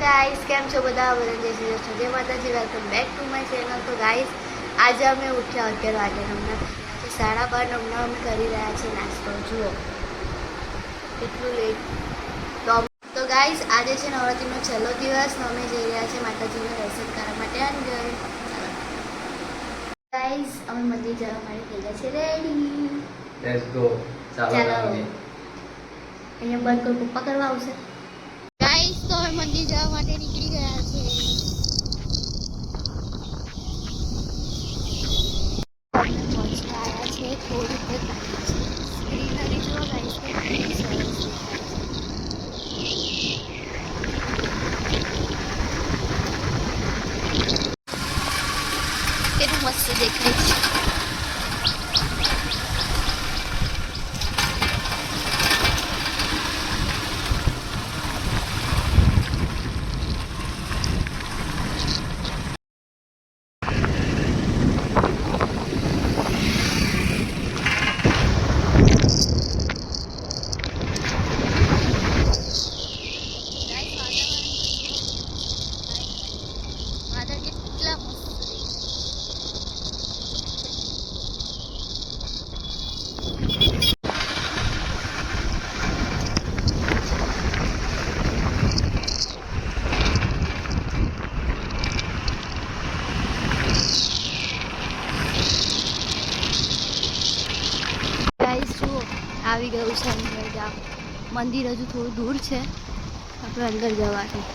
Guys કેમ છો બધા જય શ્રી કૃષ્ણ જય માતાજી welcome back to my channel. તો ગાઈસ આજે અમે ઉઠ્યા 11 વાગે હમણાં 12:30 હમણાં અમે કરી રહ્યા છીએ નાસ્તો. જુઓ કેટલું લેટ. તો ગાઈસ આજે છે નવરાત્રિનો છેલ્લો દિવસ. અમે જઈ રહ્યા છીએ માતાજીને દર્શન કરવા માટે અંદર. ગાઈસ અમે મંદિર જવા માટે થઈ ગયા છે રેડી. Let's go. ચાલો અહીંયા બંધ કોઈ પપ્પા કરવા આવશે. ગાઈસ તો અમે મંદિર જવા માટે નીકળી ગયા છે. અમે પહોંચવા આવ્યા છે થોડી પર ગ્રીનરી જુઓ ગાઈસ કેટલી સરસ કેટલું મસ્ત દેખાય છે. આવી ગયું છે અંદર જાવ. મંદિર હજુ થોડું દૂર છે, આપણે અંદર જવાનું.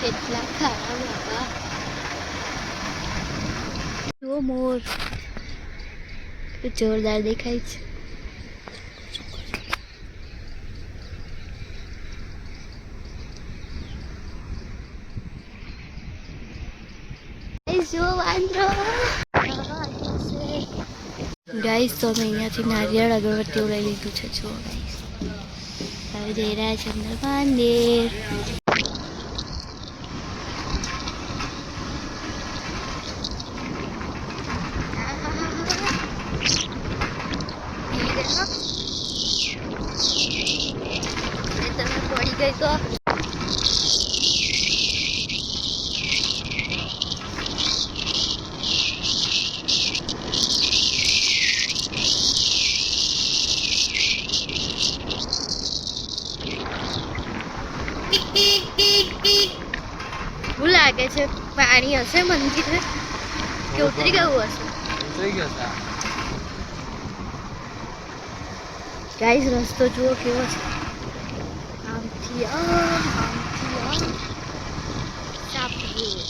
કેટલા ખારા બાબા. જુઓ મોર જોરદાર દેખાય છે. ગાઈસ તો અમે અહીંયાથી નારિયેળ અગરબત્તીઓ લઈ લીધું છે. જો ગાઈસ હવે જઈ રહ્યા છે અંદર મંદિર. તમે પડી ગઈ તો લાગે છે પાણી હશે મંદિરે કે ઉતરી ગયું હશે. ઉતરી ગયો છે ગાઈસ. રસ્તો જુઓ કેવો છે. આમથી આમ ચાપીએ.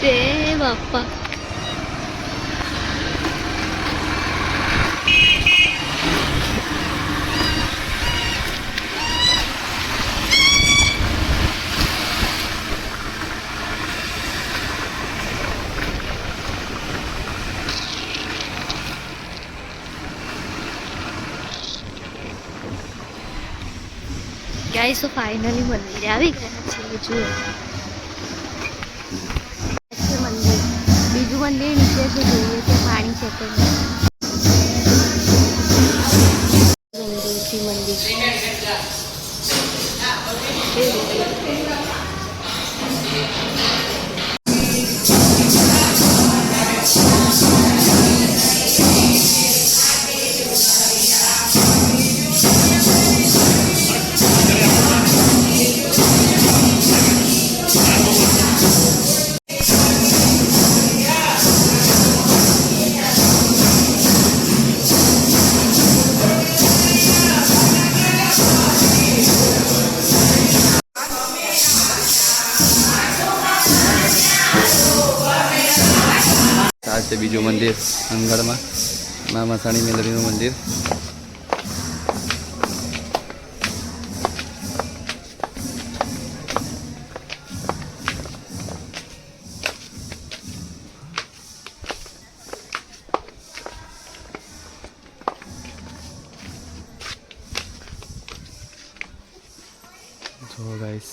रे बाप्पा. गाइस तो फाइनली मंदिर આવી ગયા છે. જુઓ મંદિર. બીજું મંદિર નીચે છે, જોઈએ કે પાણી છે કે નહીં. મંદિર છે બીજું મંદિર અંગળમાં, મા મસાણી મેલડીનું મંદિર. જો ગાઈસ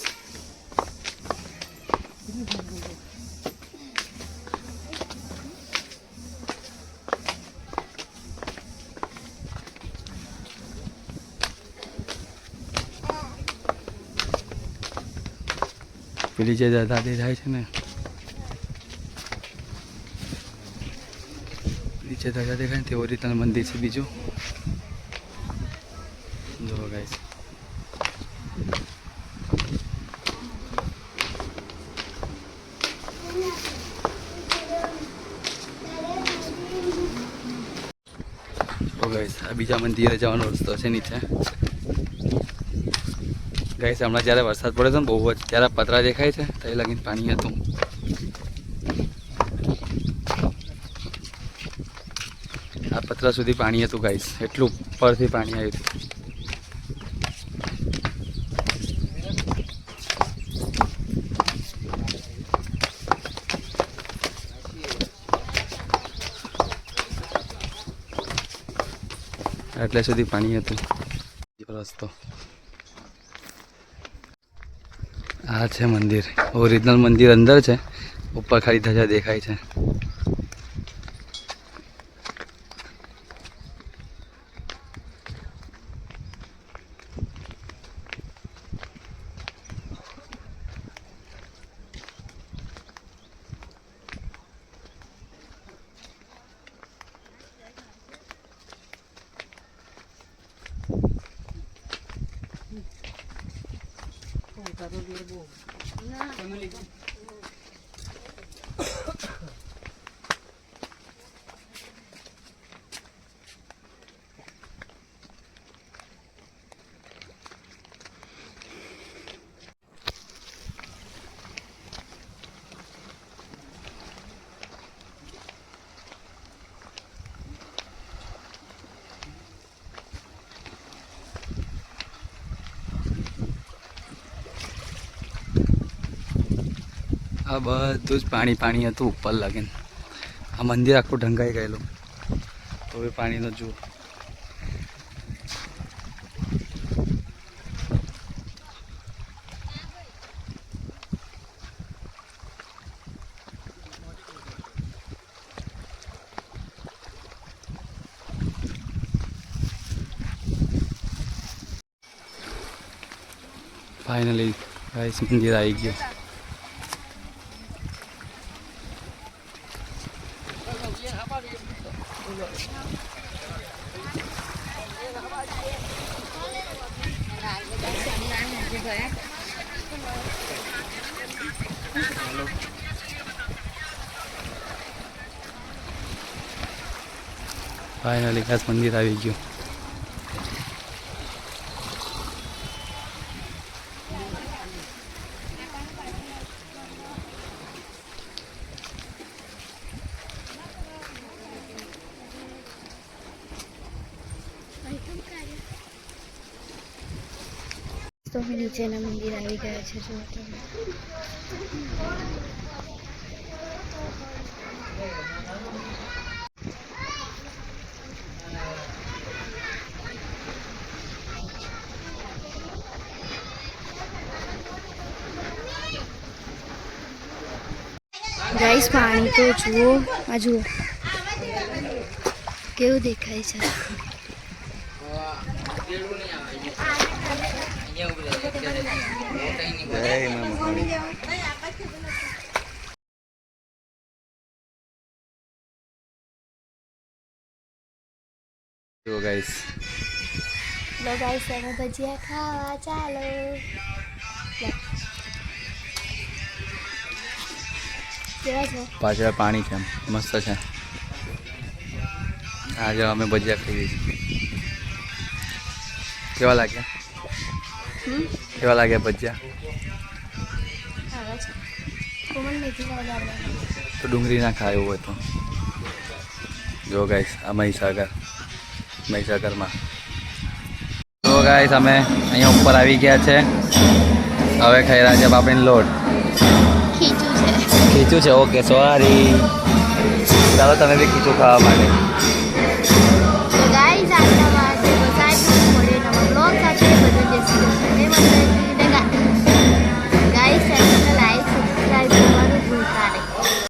પેલી જે દાદા દેખાય છે ને, નીચે દાદા દેખાય ને તે ઓરિજિનલ મંદિર છે બીજું. જો ગાઈસ આ બીજા મંદિરે જવાનો રસ્તો છે નીચે. ગાઈસ હમણાં જ્યારે વરસાદ પડ્યો હતો ને બહુ જ, ત્યારે પતરા દેખાય છે તો એ લગીને પાણી હતું. આ પતરા સુધી પાણી હતું ગાઈસ, એટલું ઉપરથી પાણી આવ્યું હતું. એટલે સુધી પાણી હતું રસ્તો. આ છે મંદિર, ઓરિજિનલ મંદિર અંદર છે, ઉપર ખાલી ધજા દેખાય છે. આ બધું જ પાણી પાણી હતું ઉપર લાગીને. આ મંદિર આખું ઢંકાઈ ગયેલું, તો એ પાણીનો જુઓ. ફાઇનલી ગાઈસ મંદિર આવી ગયું. ફાઇનલી ખાસ મંદિર આવી ગયું. તો અમે નીચેના મંદિર આવી ગયા છે. જો તમે ગાઈસ પાણી તો જુઓ, આ જુઓ કેવું દેખાય છે. જો ગાઈસ લો ગાઈસ અમે ભજીયા ખાવા ચાલો. કેવા છે? પાછળ પાણી છે, મસ્ત છે. આજે અમે ભજીયા ખાઈએ છીએ. કેવા લાગ્યા? કેવા લાગ્યા ભજીયા? આવે છે. કોમલ મેથી લાવવા. તો ડુંગળી ના ખાય એવું હતું. જો ગાઈસ આ મહીસાગરમાં તો ગાઈસ અમે અહીંયા ઉપર આવી ગયા છે. હવે ખાઈ રહ્યા છે બાપરીનો લોટ. ખીચું છે. Okay sorry. ચાલો તમે બી ખીચું ખાવા માટે.